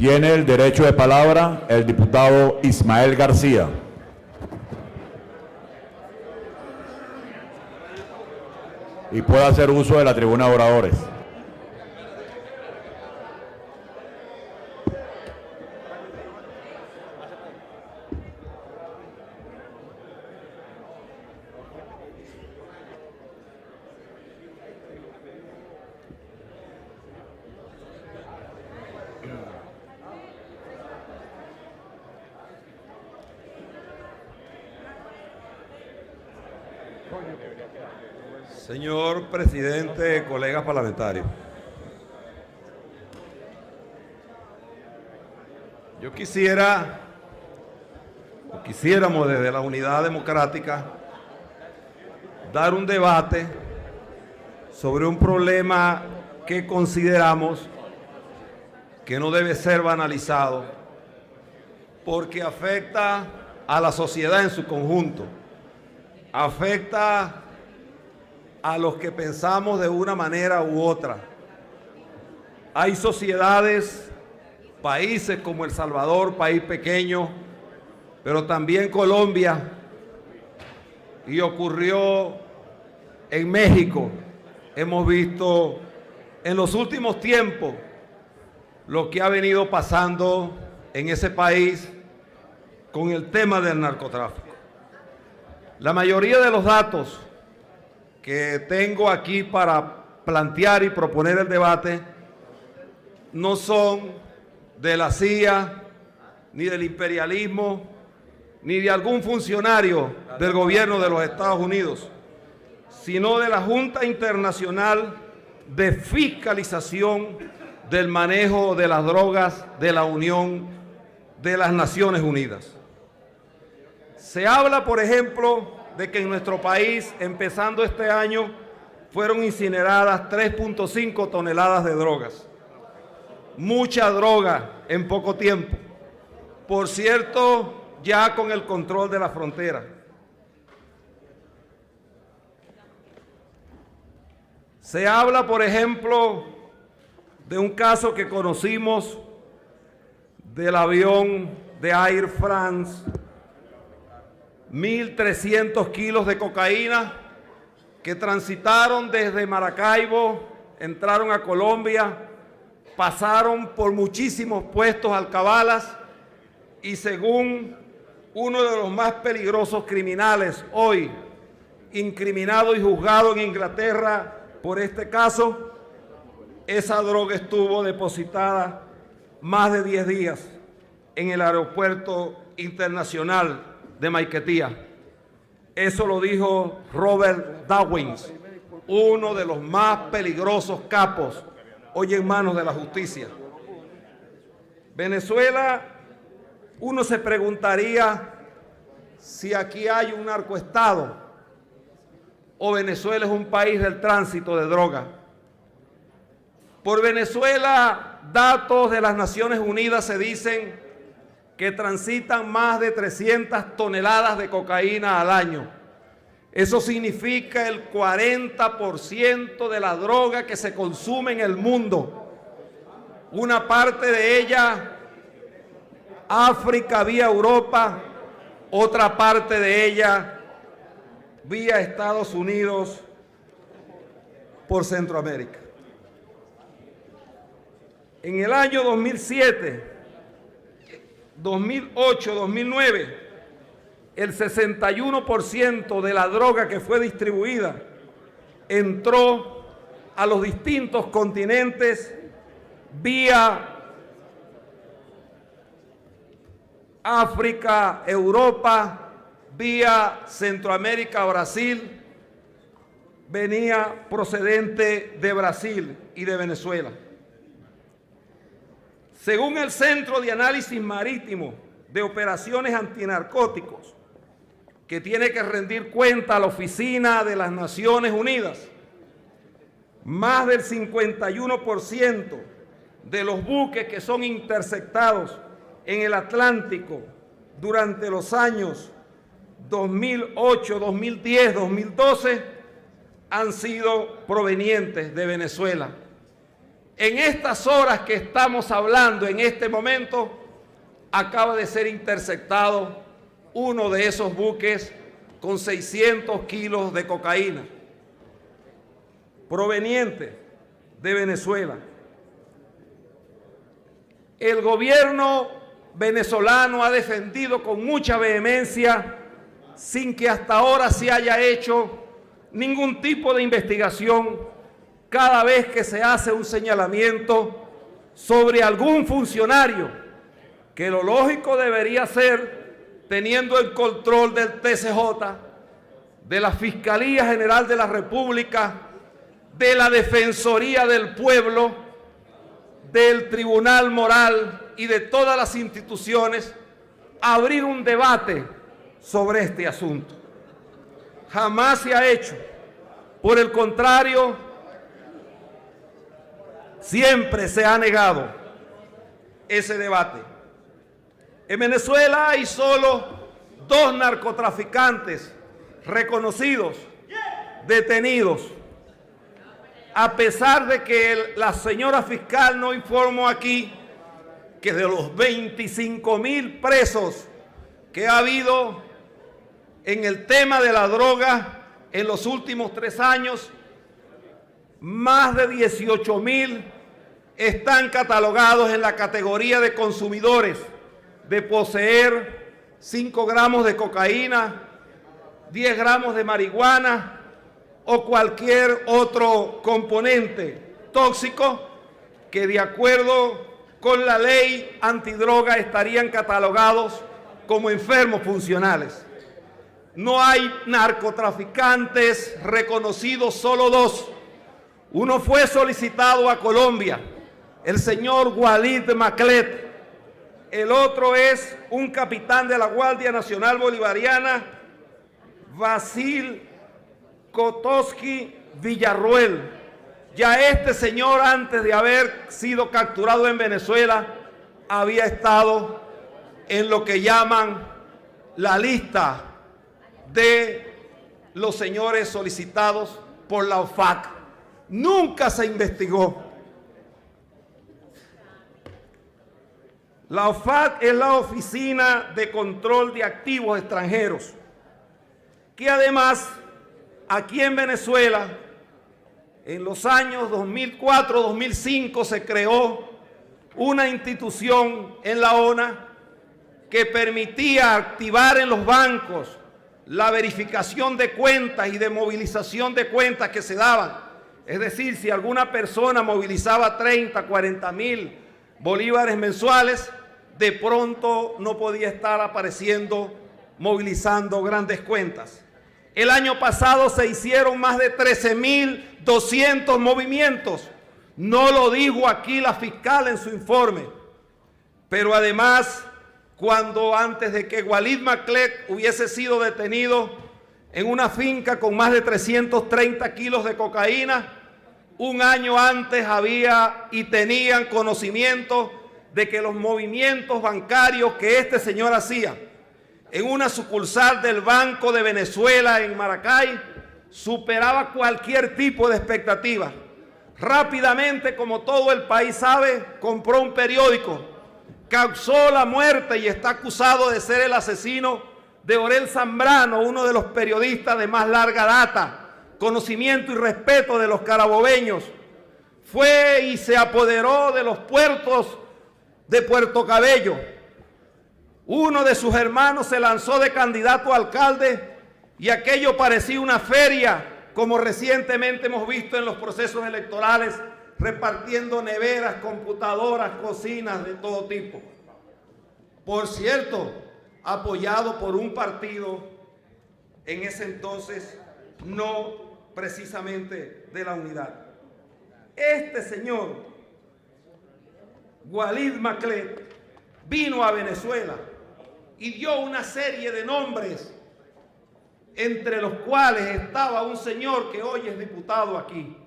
Tiene el derecho de palabra el diputado Ismael García. Y puede hacer uso de la tribuna de oradores. Señor presidente, colegas parlamentarios, yo quisiéramos desde la Unidad Democrática dar un debate sobre un problema que consideramos que no debe ser banalizado porque afecta a la sociedad en su conjunto, afecta a los que pensamos de una manera u otra. Hay sociedades, países como El Salvador, país pequeño, pero también Colombia, y ocurrió en México. Hemos visto en los últimos tiempos lo que ha venido pasando en ese país con el tema del narcotráfico. La mayoría de los datos que tengo aquí para plantear y proponer el debate no son de la CIA, ni del imperialismo, ni de algún funcionario del gobierno de los Estados Unidos, sino de la Junta Internacional de Fiscalización del Manejo de las Drogas de la Unión de las Naciones Unidas. Se habla, por ejemplo, de que en nuestro país, empezando este año, fueron incineradas 3.5 toneladas de drogas. Mucha droga en poco tiempo. Por cierto, ya con el control de la frontera. Se habla, por ejemplo, de un caso que conocimos del avión de Air France, 1.300 kilos de cocaína que transitaron desde Maracaibo, entraron a Colombia, pasaron por muchísimos puestos alcabalas y según uno de los más peligrosos criminales hoy, incriminado y juzgado en Inglaterra por este caso, esa droga estuvo depositada más de 10 días en el aeropuerto internacional de Maiquetía. Eso lo dijo Robert Dawkins, uno de los más peligrosos capos hoy en manos de la justicia. Venezuela, uno se preguntaría si aquí hay un narcoestado o Venezuela es un país del tránsito de droga. Por Venezuela, datos de las Naciones Unidas se dicen que transitan más de 300 toneladas de cocaína al año. Eso significa el 40% de la droga que se consume en el mundo. Una parte de ella, África vía Europa, otra parte de ella, vía Estados Unidos por Centroamérica. En el año 2007, 2008, 2009, el 61% de la droga que fue distribuida entró a los distintos continentes vía África, Europa, vía Centroamérica, Brasil, venía procedente de Brasil y de Venezuela. Según el Centro de Análisis Marítimo de Operaciones Antinarcóticos, que tiene que rendir cuenta a la Oficina de las Naciones Unidas, más del 51% de los buques que son interceptados en el Atlántico durante los años 2008, 2010, 2012 han sido provenientes de Venezuela. En estas horas que estamos hablando, en este momento, acaba de ser interceptado uno de esos buques con 600 kilos de cocaína, proveniente de Venezuela. El gobierno venezolano ha defendido con mucha vehemencia, sin que hasta ahora se haya hecho ningún tipo de investigación, cada vez que se hace un señalamiento sobre algún funcionario, que lo lógico debería ser, teniendo el control del TCJ, de la Fiscalía General de la República, de la Defensoría del Pueblo, del Tribunal Moral y de todas las instituciones, abrir un debate sobre este asunto. Jamás se ha hecho. Por el contrario, siempre se ha negado ese debate. En Venezuela hay solo 2 narcotraficantes reconocidos, detenidos, a pesar de que la señora fiscal nos informó aquí que de los 25.000 presos que ha habido en el tema de la droga en los últimos 3 años, más de 18.000 están catalogados en la categoría de consumidores, de poseer 5 gramos de cocaína, 10 gramos de marihuana o cualquier otro componente tóxico que de acuerdo con la ley antidroga estarían catalogados como enfermos funcionales. No hay narcotraficantes reconocidos, solo 2. Uno fue solicitado a Colombia, el señor Walid Maclet. El otro es un capitán de la Guardia Nacional Bolivariana, Basil Kotoski Villarruel. Ya este señor, antes de haber sido capturado en Venezuela, había estado en lo que llaman la lista de los señores solicitados por la OFAC. Nunca se investigó. La OFAC es la Oficina de Control de Activos Extranjeros, que además aquí en Venezuela, en los años 2004-2005 se creó una institución en la ONA que permitía activar en los bancos la verificación de cuentas y de movilización de cuentas que se daban. Es decir, si alguna persona movilizaba 30, 40 mil bolívares mensuales, de pronto no podía estar apareciendo movilizando grandes cuentas. El año pasado se hicieron más de 13.200 movimientos. No lo dijo aquí la fiscal en su informe, pero además, cuando antes de que Walid Maclet hubiese sido detenido en una finca con más de 330 kilos de cocaína, un año antes había y tenían conocimiento de que los movimientos bancarios que este señor hacía en una sucursal del Banco de Venezuela en Maracay superaba cualquier tipo de expectativa. Rápidamente, como todo el país sabe, compró un periódico, causó la muerte y está acusado de ser el asesino de Orel Zambrano, uno de los periodistas de más larga data, conocimiento y respeto de los carabobeños. Fue y se apoderó de los puertos de Puerto Cabello. Uno de sus hermanos se lanzó de candidato a alcalde y aquello parecía una feria, como recientemente hemos visto en los procesos electorales, repartiendo neveras, computadoras, cocinas de todo tipo. Por cierto, apoyado por un partido en ese entonces no precisamente de la unidad. Este señor, Walid Maclet, vino a Venezuela y dio una serie de nombres, entre los cuales estaba un señor que hoy es diputado aquí.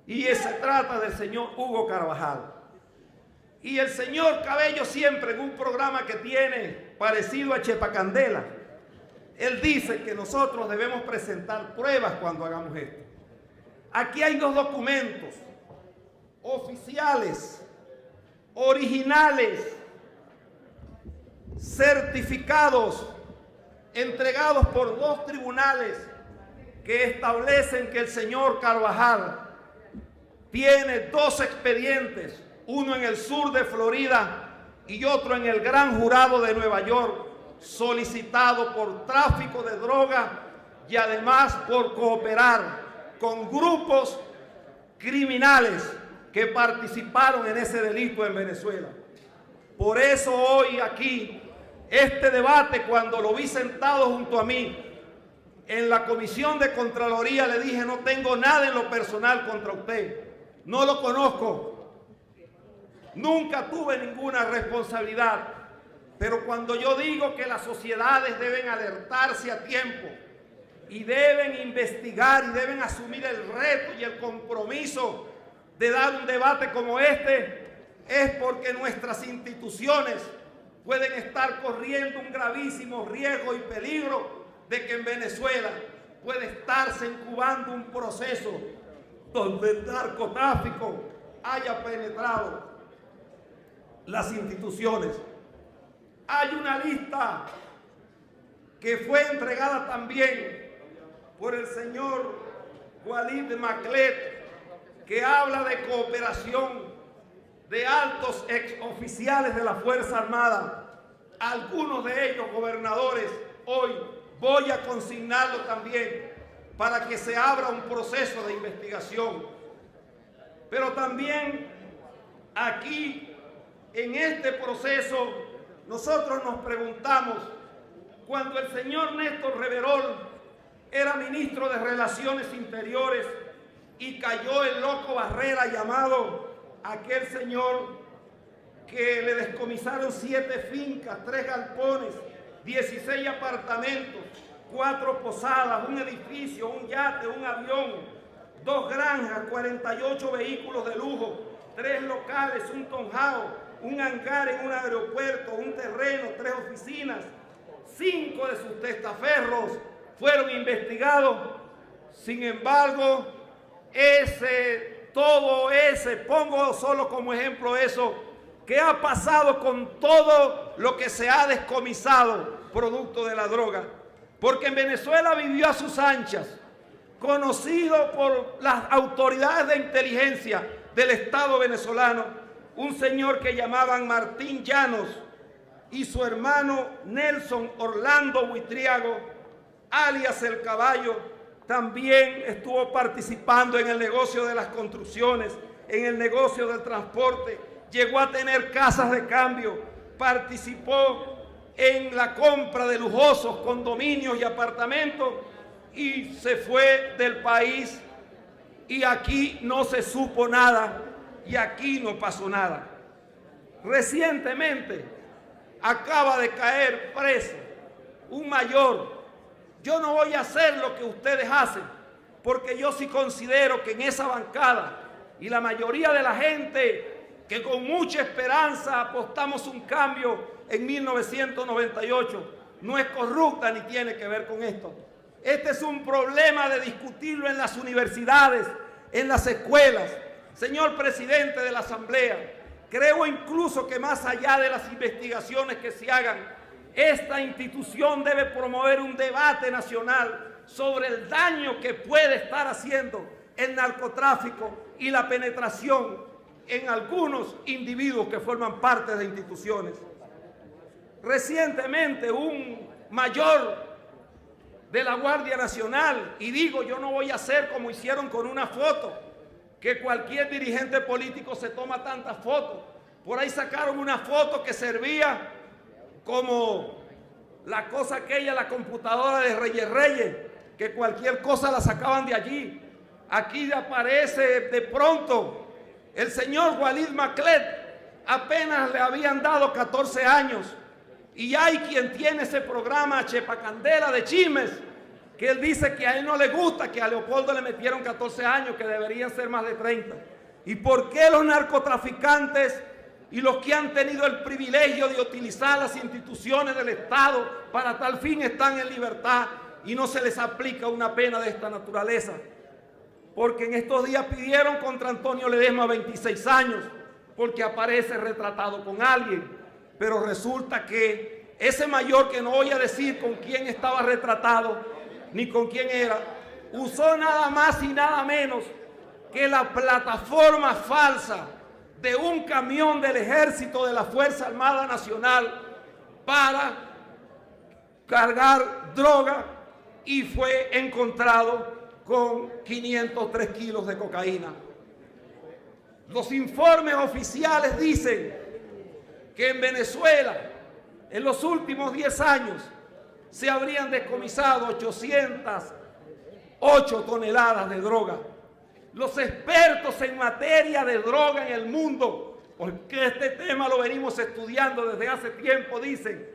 Y se trata del señor Hugo Carvajal. Y el señor Cabello siempre en un programa que tiene parecido a Chepacandela, él dice que nosotros debemos presentar pruebas cuando hagamos esto. Aquí hay 2 documentos. oficiales, originales, certificados, entregados por 2 tribunales que establecen que el señor Carvajal tiene 2 expedientes, uno en el sur de Florida y otro en el Gran Jurado de Nueva York, solicitado por tráfico de droga y además por cooperar con grupos criminales que participaron en ese delito en Venezuela. Por eso hoy aquí, este debate, cuando lo vi sentado junto a mí en la Comisión de Contraloría, le dije: no tengo nada en lo personal contra usted, no lo conozco, nunca tuve ninguna responsabilidad, pero cuando yo digo que las sociedades deben alertarse a tiempo y deben investigar y deben asumir el reto y el compromiso de dar un debate como este, es porque nuestras instituciones pueden estar corriendo un gravísimo riesgo y peligro de que en Venezuela puede estarse incubando un proceso donde el narcotráfico haya penetrado las instituciones. Hay una lista que fue entregada también por el señor Walid Maclet, que habla de cooperación de altos exoficiales de la Fuerza Armada, algunos de ellos gobernadores. Hoy voy a consignarlo también para que se abra un proceso de investigación. Pero también aquí, en este proceso, nosotros nos preguntamos, cuando el señor Néstor Reverol era ministro de Relaciones Interiores y cayó el loco Barrera, llamado aquel señor que le descomisaron 7 fincas, 3 galpones, 16 apartamentos, 4 posadas, un edificio, un yate, un avión, 2 granjas, 48 vehículos de lujo, 3 locales, un townhouse, un hangar en un aeropuerto, un terreno, 3 oficinas, 5 de sus testaferros fueron investigados. Sin embargo, pongo solo como ejemplo eso, ¿qué ha pasado con todo lo que se ha descomisado producto de la droga? Porque en Venezuela vivió a sus anchas, conocido por las autoridades de inteligencia del Estado venezolano, un señor que llamaban Martín Llanos y su hermano Nelson Orlando Buitriago, alias El Caballo. También estuvo participando en el negocio de las construcciones, en el negocio del transporte, llegó a tener casas de cambio, participó en la compra de lujosos condominios y apartamentos y se fue del país, y aquí no se supo nada y aquí no pasó nada. Recientemente acaba de caer preso un mayor. Yo no voy a hacer lo que ustedes hacen, porque yo sí considero que en esa bancada y la mayoría de la gente que con mucha esperanza apostamos un cambio en 1998, no es corrupta ni tiene que ver con esto. Este es un problema de discutirlo en las universidades, en las escuelas. Señor presidente de la Asamblea, creo incluso que más allá de las investigaciones que se hagan, esta institución debe promover un debate nacional sobre el daño que puede estar haciendo el narcotráfico y la penetración en algunos individuos que forman parte de instituciones. Recientemente un mayor de la Guardia Nacional, y digo, yo no voy a hacer como hicieron con una foto, que cualquier dirigente político se toma tantas fotos. Por ahí sacaron una foto que servía como la cosa aquella, la computadora de Reyes, que cualquier cosa la sacaban de allí. Aquí aparece de pronto el señor Walid Maclet, apenas le habían dado 14 años, y hay quien tiene ese programa Chepacandela de chismes, que él dice que a él no le gusta, que a Leopoldo le metieron 14 años, que deberían ser más de 30. ¿Y por qué los narcotraficantes y los que han tenido el privilegio de utilizar las instituciones del Estado para tal fin están en libertad y no se les aplica una pena de esta naturaleza? porque en estos días pidieron contra Antonio Ledesma 26 años, porque aparece retratado con alguien, pero resulta que ese mayor, que no voy a decir con quién estaba retratado, ni con quién era, usó nada más y nada menos que la plataforma falsa de un camión del Ejército de la Fuerza Armada Nacional para cargar droga, y fue encontrado con 503 kilos de cocaína. Los informes oficiales dicen que en Venezuela, en los últimos 10 años, se habrían decomisado 808 toneladas de droga. Los expertos en materia de droga en el mundo, porque este tema lo venimos estudiando desde hace tiempo, dicen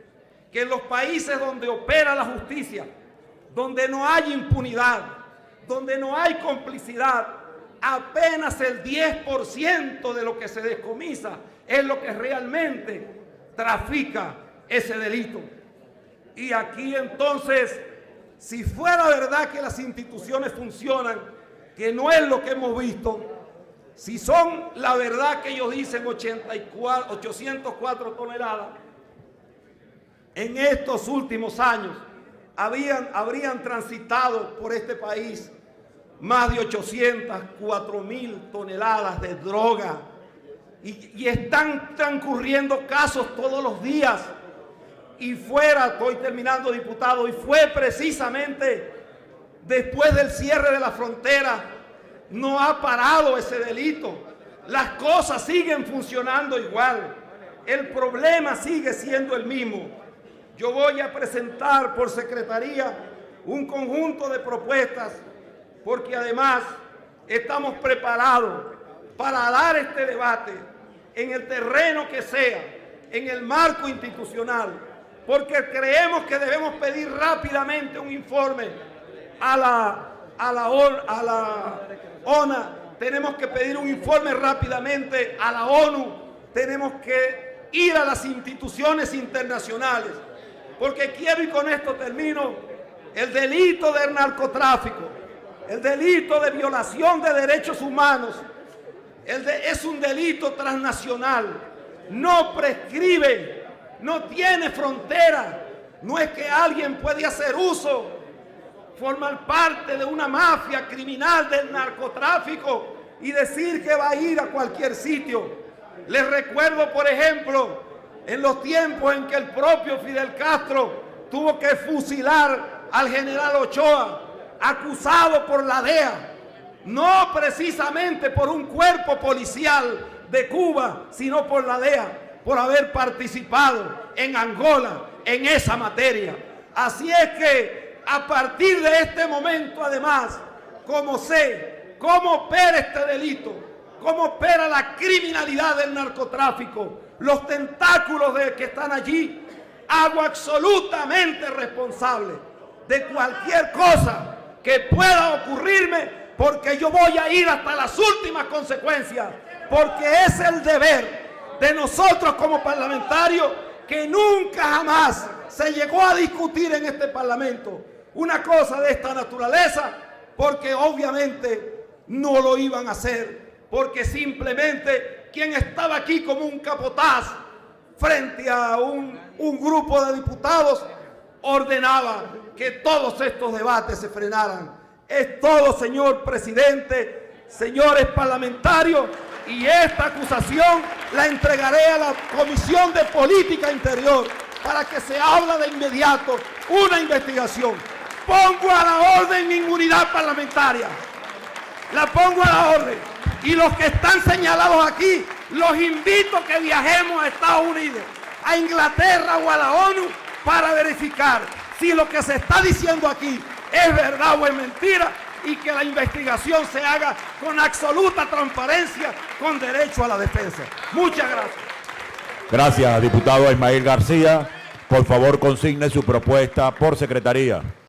que en los países donde opera la justicia, donde no hay impunidad, donde no hay complicidad, apenas el 10% de lo que se descomisa es lo que realmente trafica ese delito. Y aquí entonces, si fuera verdad que las instituciones funcionan, que no es lo que hemos visto, si son la verdad que ellos dicen 804 toneladas, en estos últimos años habrían transitado por este país más de 804.000 toneladas de droga, y están transcurriendo casos todos los días. Y estoy terminando, diputado, y fue precisamente después del cierre de la frontera, no ha parado ese delito. Las cosas siguen funcionando igual. El problema sigue siendo el mismo. Yo voy a presentar por secretaría un conjunto de propuestas, porque además estamos preparados para dar este debate en el terreno que sea, en el marco institucional, porque creemos que debemos pedir rápidamente un informe a la ONA, tenemos que pedir un informe rápidamente a la ONU, tenemos que ir a las instituciones internacionales, porque quiero, y con esto termino, el delito del narcotráfico, el delito de violación de derechos humanos, es un delito transnacional, no prescribe, no tiene frontera. No es que alguien puede hacer uso, formar parte de una mafia criminal del narcotráfico y decir que va a ir a cualquier sitio. Les recuerdo, por ejemplo, en los tiempos en que el propio Fidel Castro tuvo que fusilar al general Ochoa, acusado por la DEA, no precisamente por un cuerpo policial de Cuba, sino por la DEA, por haber participado en Angola en esa materia. Así es que a partir de este momento, además, como sé cómo opera este delito, cómo opera la criminalidad del narcotráfico, los tentáculos que están allí, hago absolutamente responsable de cualquier cosa que pueda ocurrirme, porque yo voy a ir hasta las últimas consecuencias, porque es el deber de nosotros como parlamentarios, que nunca jamás se llegó a discutir en este Parlamento una cosa de esta naturaleza, porque obviamente no lo iban a hacer, porque simplemente quien estaba aquí como un capataz frente a un grupo de diputados ordenaba que todos estos debates se frenaran. Es todo, señor presidente, señores parlamentarios, y esta acusación la entregaré a la Comisión de Política Interior para que se abra de inmediato una investigación. Pongo a la orden mi inmunidad parlamentaria, la pongo a la orden, y los que están señalados aquí, los invito a que viajemos a Estados Unidos, a Inglaterra o a la ONU para verificar si lo que se está diciendo aquí es verdad o es mentira, y que la investigación se haga con absoluta transparencia, con derecho a la defensa. Muchas gracias. Gracias, diputado Ismael García. Por favor, consigne su propuesta por secretaría.